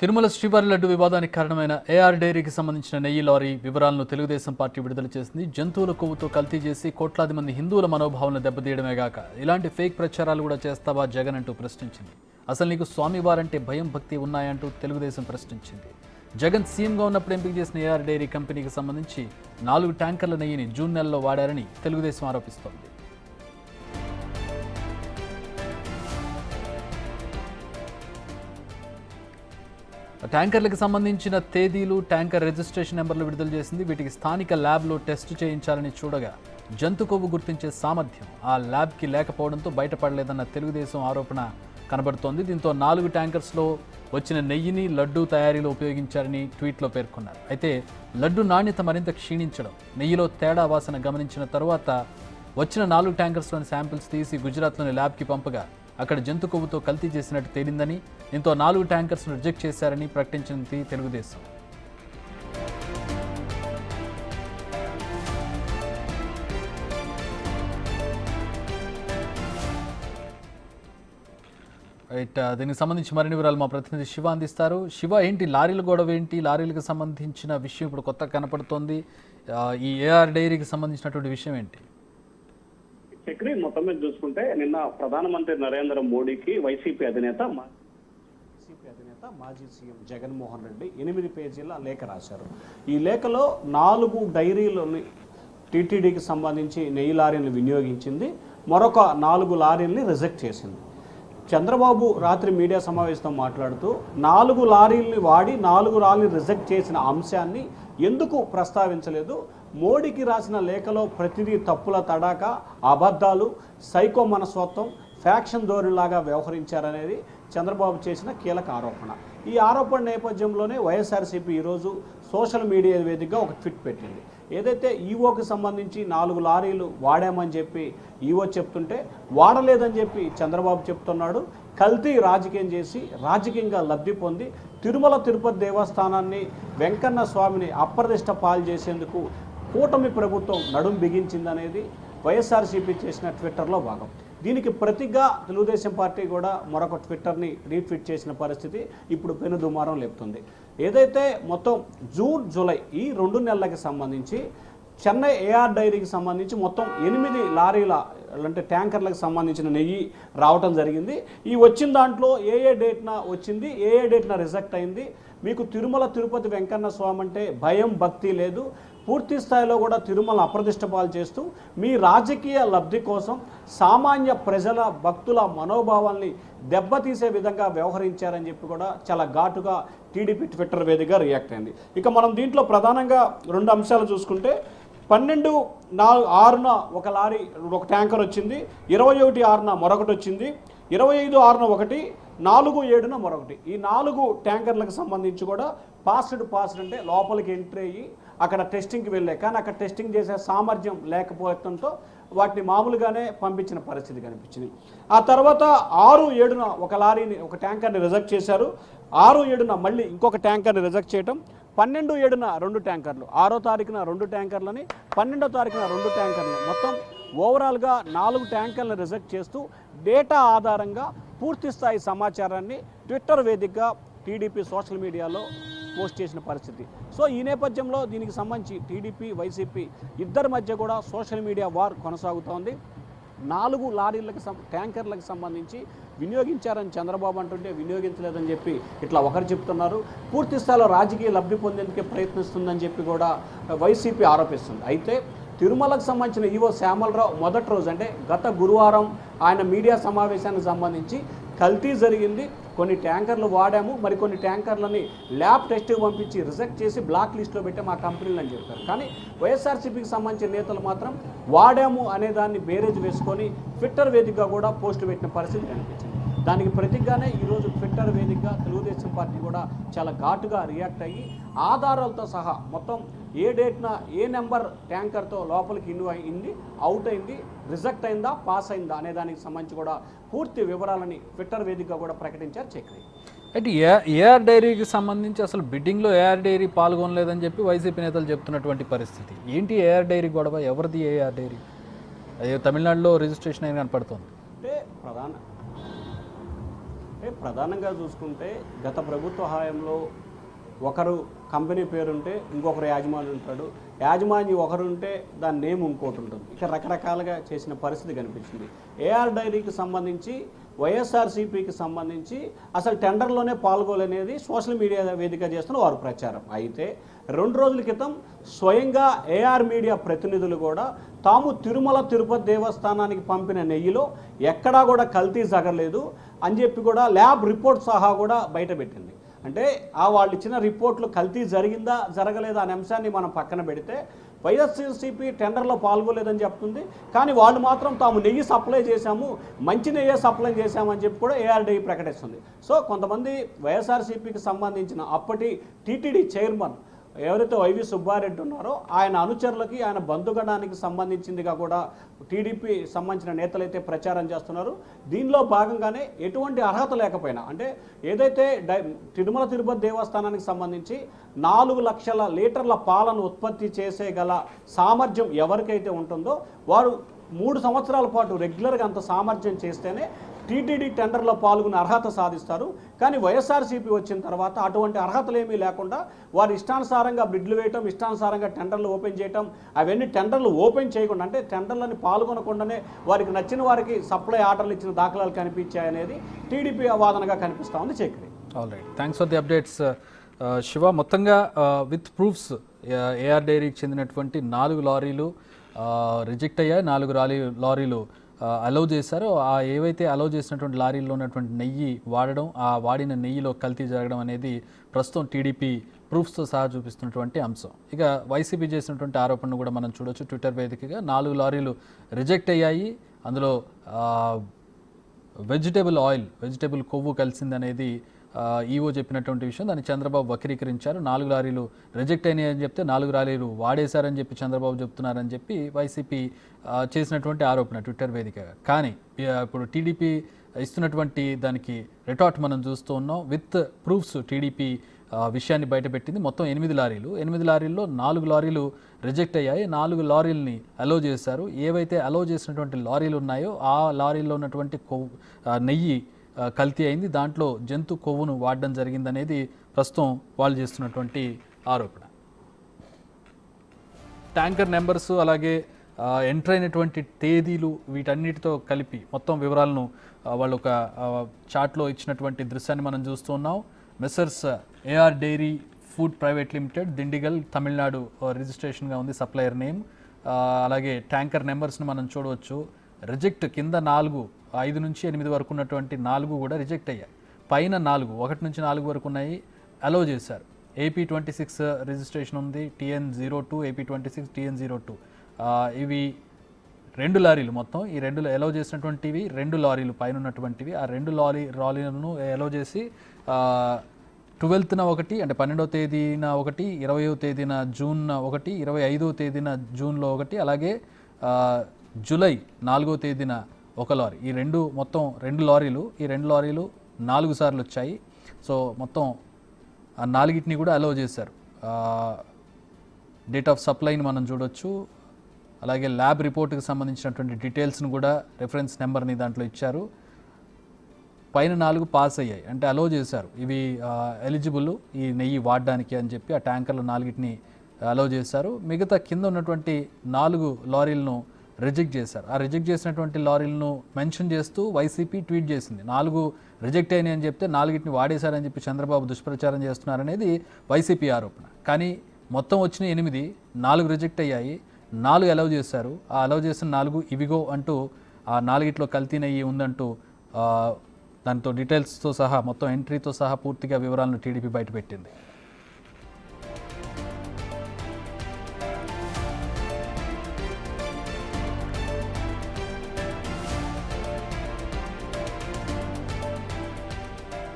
తిరుమల శ్రీవారి లడ్డు వివాదానికి కారణమైన ఏఆర్ డైరీకి సంబంధించిన నెయ్యి లారీ వివరాలను తెలుగుదేశం పార్టీ విడుదల చేసింది. జంతువుల కొవ్వుతో కల్తీ చేసి కోట్లాది మంది హిందువుల మనోభావాలను దెబ్బతీయడమే గాక ఇలాంటి ఫేక్ ప్రచారాలు కూడా చేస్తావా జగన్ అంటూ ప్రశ్నించింది. అసలు నీకు స్వామివారంటే భయం భక్తి ఉన్నాయంటూ తెలుగుదేశం ప్రశ్నించింది. జగన్ సీఎంగా ఉన్నప్పుడు ఎంపిక చేసిన ఏఆర్ డైరీ కంపెనీకి సంబంధించి 4 ట్యాంకర్ల నెయ్యిని జూన్ నెలలో వాడారని తెలుగుదేశం ఆరోపిస్తోంది. ట్యాంకర్లకు సంబంధించిన తేదీలు, ట్యాంకర్ రిజిస్ట్రేషన్ నెంబర్లు విడుదల చేసింది. వీటికి స్థానిక ల్యాబ్లో టెస్ట్ చేయించాలని చూడగా జంతు కొవ్వు గుర్తించే సామర్థ్యం ఆ ల్యాబ్కి లేకపోవడంతో బయటపడలేదన్న తెలుగుదేశం ఆరోపణ కనబడుతోంది. దీంతో 4 ట్యాంకర్స్లో వచ్చిన నెయ్యిని లడ్డూ తయారీలో ఉపయోగించారని ట్వీట్లో పేర్కొన్నారు. అయితే లడ్డు నాణ్యత మరింత క్షీణించడం, నెయ్యిలో తేడా వాసన గమనించిన తరువాత వచ్చిన 4 ట్యాంకర్స్లోని శాంపిల్స్ తీసి గుజరాత్లోని ల్యాబ్కి పంపగా అక్కడ జంతు కొవ్వుతో కల్తీ చేసినట్టు తేలిందని, దీంతో 4 ట్యాంకర్స్ను రిజెక్ట్ చేశారని ప్రకటించింది తెలుగుదేశం. రైట్, దీనికి సంబంధించి మరిన్ని వివరాలు మా ప్రతినిధి శివ అందిస్తారు. శివ, ఏంటి లారీల గొడవ ఏంటి? లారీలకు సంబంధించిన విషయం ఇప్పుడు కొత్తగా కనపడుతోంది. ఈ ఏఆర్ డైరీకి సంబంధించినటువంటి విషయం ఏంటి? చక్రి, మొత్తం మీద చూసుకుంటే నిన్న ప్రధానమంత్రి నరేంద్ర మోడీకి వైసీపీ అధినేత మాజీ సీఎం జగన్మోహన్ రెడ్డి 8 పేజీల లేఖ రాశారు. ఈ లేఖలో 4 డైరీలని టీటీడీకి సంబంధించి నెయ్యి లారీలను వినియోగించింది, మరొక 4 లారీలని రిజెక్ట్ చేసింది. చంద్రబాబు రాత్రి మీడియా సమావేశంతో మాట్లాడుతూ 4 లారీల్ని వాడి 4 లారీని రిజెక్ట్ చేసిన అంశాన్ని ఎందుకు ప్రస్తావించలేదు, మోడీకి రాసిన లేఖలో ప్రతిదీ తప్పుల తడాక, అబద్ధాలు, సైకో మనస్తత్వం, ఫ్యాక్షన్ ధోరణిలాగా వ్యవహరించారనేది చంద్రబాబు చేసిన కీలక ఆరోపణ. ఈ ఆరోపణ నేపథ్యంలోనే వైఎస్ఆర్సీపీ ఈరోజు సోషల్ మీడియా వేదికగా ఒక ట్వీట్ పెట్టింది. ఏదైతే ఈవోకి సంబంధించి 4 లారీలు వాడామని చెప్పి ఈవో చెప్తుంటే వాడలేదని చెప్పి చంద్రబాబు చెప్తున్నాడు. కల్తీ రాజకీయం చేసి రాజకీయంగా లబ్ధి పొంది తిరుమల తిరుపతి దేవస్థానాన్ని, వెంకన్న స్వామిని అప్రదిష్ట పాలు చేసేందుకు కూటమి ప్రభుత్వం నడుం బిగించిందనేది వైఎస్ఆర్సీపీ చేసిన ట్విట్టర్లో భాగం. దీనికి ప్రతిగా తెలుగుదేశం పార్టీ కూడా మరొక ట్విట్టర్ని రీట్వీట్ చేసిన పరిస్థితి ఇప్పుడు పెనుదుమారం లేపుతుంది. ఏదైతే మొత్తం జూన్, జూలై ఈ 2 నెలలకి సంబంధించి చెన్నై ఏఆర్ డైరీకి సంబంధించి మొత్తం 8 లారీల అంటే ట్యాంకర్లకు సంబంధించిన నెయ్యి రావటం జరిగింది. ఈ వచ్చిన దాంట్లో ఏ డేట్న వచ్చింది, ఏ డేట్న రిజెక్ట్ అయింది, మీకు తిరుమల తిరుపతి వెంకన్న స్వామి అంటే భయం భక్తి లేదు, పూర్తి స్థాయిలో కూడా తిరుమల అప్రతిష్ట పాలు చేస్తూ మీ రాజకీయ లబ్ధి కోసం సామాన్య ప్రజల భక్తుల మనోభావాల్ని దెబ్బతీసే విధంగా వ్యవహరించారని చెప్పి కూడా చాలా ఘాటుగా టీడీపీ ట్విట్టర్ వేదికగా రియాక్ట్ అయింది. ఇక మనం దీంట్లో ప్రధానంగా 2 అంశాలు చూసుకుంటే 12/6న ఒక లారీ, ఒక ట్యాంకర్ వచ్చింది, 21/6న మరొకటి వచ్చింది, 25/6న ఒకటి, 4/7న మరొకటి. ఈ 4 ట్యాంకర్లకు సంబంధించి కూడా పాస్డ్ అంటే లోపలికి ఎంట్రీ అయ్యి అక్కడ టెస్టింగ్కి వెళ్ళే, కానీ అక్కడ టెస్టింగ్ చేసే సామర్థ్యం లేకపోవడంతో వాటిని మామూలుగానే పంపించిన పరిస్థితి కనిపించింది. ఆ తర్వాత 6/7న ఒక లారీని, ఒక ట్యాంకర్ని రిజెక్ట్ చేశారు. 6/7న మళ్ళీ ఇంకొక ట్యాంకర్ని రిజెక్ట్ చేయడం, 12/7న 2 ట్యాంకర్లు, 6వ తారీఖున 2 ట్యాంకర్లని, 12వ తారీఖున 2 ట్యాంకర్లు, మొత్తం ఓవరాల్గా 4 ట్యాంకర్లను రిజెక్ట్ చేస్తూ డేటా ఆధారంగా పూర్తి స్థాయి సమాచారాన్ని ట్విట్టర్ వేదికగా టీడీపీ సోషల్ మీడియాలో పోస్ట్ చేసిన పరిస్థితి. సో ఈ నేపథ్యంలో దీనికి సంబంధించి టీడీపీ, వైసీపీ ఇద్దరి మధ్య కూడా సోషల్ మీడియా వార్ కొనసాగుతోంది. 4 లారీలకు ట్యాంకర్లకు సంబంధించి వినియోగించారని చంద్రబాబు అంటుంటే వినియోగించలేదని చెప్పి ఇట్లా ఒకరు చెప్తున్నారు. పూర్తి స్థాయిలో రాజకీయ లబ్ధి పొందేందుకే ప్రయత్నిస్తుందని చెప్పి కూడా వైసీపీ ఆరోపిస్తుంది. అయితే తిరుమలకు సంబంధించిన ఈవో శ్యామలరావు మొదటి రోజు అంటే గత గురువారం ఆయన మీడియా సమావేశానికి సంబంధించి కల్తీ జరిగింది, కొన్ని ట్యాంకర్లు వాడాము, మరికొన్ని ట్యాంకర్లని ల్యాబ్ టెస్ట్కి పంపించి రిజెక్ట్ చేసి బ్లాక్ లిస్ట్లో పెట్టే మా కంపెనీలు అని చెప్పారు. కానీ వైఎస్ఆర్సీపీకి సంబంధించిన నేతలు మాత్రం వాడాము అనే దాన్ని బేరేజ్ వేసుకొని ట్విట్టర్ వేదికగా కూడా పోస్టు పెట్టిన పరిస్థితి కనిపించింది. దానికి ప్రతిగానే ఈరోజు ట్విట్టర్ వేదికగా తెలుగుదేశం పార్టీ కూడా చాలా ఘాటుగా రియాక్ట్ అయ్యి ఆధారాలతో సహా మొత్తం ఏ డేట్న ఏ నెంబర్ ట్యాంకర్తో లోపలికి ఇన్ను అయింది, అవుట్ అయింది, రిజెక్ట్ అయిందా, పాస్ అయిందా అనే దానికి సంబంధించి కూడా పూర్తి వివరాలని ట్విట్టర్ వేదికగా కూడా ప్రకటించారు చక్రి. అయితే ఏఆర్ డైరీకి సంబంధించి అసలు బిడ్డింగ్లో ఏఆర్ డైరీ పాల్గొనలేదని చెప్పి వైసీపీ నేతలు చెప్తున్నటువంటి పరిస్థితి ఏంటి? ఏఆర్ డైరీ గొడవ ఎవరిది? ఏఆర్ డైరీ తమిళనాడులో రిజిస్ట్రేషన్ అయిన కనపడుతుంది. అంటే అంటే ప్రధానంగా చూసుకుంటే గత ప్రభుత్వ హయాంలో ఒకరు కంపెనీ పేరుంటే ఇంకొకరు యాజమాన్యం ఉంటాడు, యాజమాన్యం ఒకరు ఉంటే దాని నేమ్ ఇంకోటి ఉంటుంది. ఇక రకరకాలుగా చేసిన పరిస్థితి కనిపించింది. ఏఆర్ డైరీకి సంబంధించి వైఎస్ఆర్సీపీకి సంబంధించి అసలు టెండర్లోనే పాల్గొలేనేది సోషల్ మీడియా వేదిక చేస్తున్న వారు ప్రచారం. అయితే 2 రోజుల క్రితం స్వయంగా ఏఆర్ మీడియా ప్రతినిధులు కూడా తాము తిరుమల తిరుపతి దేవస్థానానికి పంపిన నెయ్యిలో ఎక్కడా కూడా కల్తీ జరగలేదు అని చెప్పి కూడా ల్యాబ్ రిపోర్ట్ సహా కూడా బయటపెట్టింది. అంటే వాళ్ళు ఇచ్చిన రిపోర్ట్లు కల్తీ జరిగిందా జరగలేదా అనే అంశాన్ని మనం పక్కన పెడితే వైఎస్ఆర్సీపీ టెండర్లో పాల్గొలేదని చెప్తుంది. కానీ వాళ్ళు మాత్రం తాము నెయ్యి సప్లై చేశాము, మంచి నెయ్యి సప్లై చేశామని చెప్పి కూడా ఏఆర్డీ ప్రకటిస్తుంది. సో కొంతమంది వైఎస్ఆర్సీపీకి సంబంధించిన అప్పటి టీటీడీ చైర్మన్ ఎవరైతే వైవి సుబ్బారెడ్డి ఉన్నారో ఆయన అనుచరులకి ఆయన బంధుగణానికి సంబంధించిందిగా కూడా టీడీపీ సంబంధించిన నేతలైతే ప్రచారం చేస్తున్నారు. దీనిలో భాగంగానే ఎటువంటి అర్హత లేకపోయినా అంటే ఏదైతే తిరుమల తిరుపతి దేవస్థానానికి సంబంధించి 4 లక్షల లీటర్ల పాలను ఉత్పత్తి చేసే గల సామర్థ్యం ఎవరికైతే ఉంటుందో వారు 3 సంవత్సరాల పాటు రెగ్యులర్గా అంత సామర్థ్యం చేస్తేనే టీటీడీ టెండర్లో పాల్గొనే అర్హత సాధిస్తారు. కానీ వైఎస్ఆర్సీపీ వచ్చిన తర్వాత అటువంటి అర్హతలు ఏమీ లేకుండా వారు ఇష్టానుసారంగా బిడ్లు వేయటం, ఇష్టానుసారంగా టెండర్లు ఓపెన్ చేయటం, అవన్నీ టెండర్లు ఓపెన్ చేయకుండా అంటే టెండర్లని పాల్గొనకుండానే వారికి నచ్చిన వారికి సప్లై ఆర్డర్లు ఇచ్చిన దాఖలాలు కనిపించాయనేది టీడీపీ వాదనగా కనిపిస్తూ ఉంది. Chakri. All right, thanks for the updates Shiva. మొత్తంగా విత్ ప్రూఫ్స్ ఏఆర్ డైరీకి చెందినటువంటి 4 లారీలు రిజెక్ట్ అయ్యాయి, 4 లారీలు అలౌ చేశారు. ఏవైతే అలౌ చేసినటువంటి లారీల్లో ఉన్నటువంటి నెయ్యి వాడడం, ఆ వాడిన నెయ్యిలో కల్తీ జరగడం అనేది ప్రస్తుతం టీడీపీ ప్రూఫ్స్తో సహా చూపిస్తున్నటువంటి అంశం. ఇక వైసీపీ చేసినటువంటి ఆరోపణను కూడా మనం చూడొచ్చు. ట్విట్టర్ వేదికగా 4 లారీలు రిజెక్ట్ అయ్యాయి, అందులో వెజిటేబుల్ కొవ్వు కలిసిందనేది ఈవో చెప్పినటువంటి విషయం. దాన్ని చంద్రబాబు వక్రీకరించారు. 4 లారీలు రిజెక్ట్ అయినాయి అని చెప్తే 4 లారీలు వాడేశారని చెప్పి చంద్రబాబు చెప్తున్నారని చెప్పి వైసీపీ చేసినటువంటి ఆరోపణ ట్విట్టర్ వేదికగా. కానీ ఇప్పుడు టీడీపీ ఇస్తున్నటువంటి దానికి రిటార్ట్ మనం చూస్తూ ఉన్నాం. విత్ ప్రూఫ్స్ టీడీపీ విషయాన్ని బయటపెట్టింది. మొత్తం 8 లారీలు, 8 లారీల్లో 4 లారీలు రిజెక్ట్ అయ్యాయి, 4 లారీలని అలో చేశారు. ఏవైతే అలో చేసినటువంటి లారీలు ఉన్నాయో ఆ లారీల్లో ఉన్నటువంటి నెయ్యి కల్తీ అయింది, దాంట్లో జంతు కొవ్వును వాడడం జరిగిందనేది ప్రస్తుతం వాళ్ళు చేస్తున్నటువంటి ఆరోపణ. ట్యాంకర్ నెంబర్స్ అలాగే ఎంటర్ అయినటువంటి తేదీలు వీటన్నిటితో కలిపి మొత్తం వివరాలను వాళ్ళు ఒక చార్ట్లో ఇచ్చినటువంటి దృశ్యాన్ని మనం చూస్తూ ఉన్నాం. Messrs AR dairy food private limited, Dindigul, Tamil Nadu రిజిస్ట్రేషన్గా ఉంది సప్లయర్ నేమ్. అలాగే ట్యాంకర్ నెంబర్స్ని మనం చూడవచ్చు. రిజెక్ట్ కింద 4, 5 నుంచి 8 వరకు ఉన్నటువంటి 4 కూడా రిజెక్ట్ అయ్యాయి. పైన 4, 1 నుంచి 4 వరకు ఉన్నాయి, అలో చేశారు. AP26 రిజిస్ట్రేషన్ ఉంది, TN02, AP26, TN02. ఇవి 2 లారీలు మొత్తం. ఈ 2 అలో చేసినటువంటివి 2 లారీలు పైన ఉన్నటువంటివి. ఆ 2 లారీలను అలో చేసి 12న ఒకటి, అంటే 12వ తేదీన ఒకటి, 20వ తేదీన జూన్ ఒకటి, 25వ తేదీన జూన్లో ఒకటి, అలాగే జూలై 4వ తేదీన ఒక లారీ. ఈ మొత్తం 2 లారీలు. ఈ 2 లారీలు 4 సార్లు వచ్చాయి. సో మొత్తం ఆ 4టిని కూడా అలౌ చేశారు. డేట్ ఆఫ్ సప్లైని మనం చూడొచ్చు. అలాగే ల్యాబ్ రిపోర్ట్కి సంబంధించినటువంటి డీటెయిల్స్ని కూడా రెఫరెన్స్ నెంబర్ని దాంట్లో ఇచ్చారు. పైన 4 పాస్ అయ్యాయి, అంటే అలౌ చేశారు. ఇవి ఎలిజిబుల్ ఈ నెయ్యి వాడడానికి అని చెప్పి ఆ ట్యాంకర్లు 4టిని అలౌ చేశారు. మిగతా కింద ఉన్నటువంటి 4 లారీలను రిజెక్ట్ చేశారు. ఆ రిజెక్ట్ చేసినటువంటి లారీలను మెన్షన్ చేస్తూ వైసీపీ ట్వీట్ చేసింది. 4 రిజెక్ట్ అయినాయి అని చెప్తే 4టిని వాడేశారని చెప్పి చంద్రబాబు దుష్ప్రచారం చేస్తున్నారనేది వైసీపీ ఆరోపణ. కానీ మొత్తం వచ్చిన 8, 4 రిజెక్ట్ అయ్యాయి, 4 అలౌ చేశారు. ఆ అలౌ చేసిన 4 ఇవిగో అంటూ ఆ 4టిలో కల్తీ నెయ్యి ఉందంటూ దాంతో డీటెయిల్స్తో సహా మొత్తం ఎంట్రీతో సహా పూర్తిగా వివరాలను టీడీపీ బయటపెట్టింది.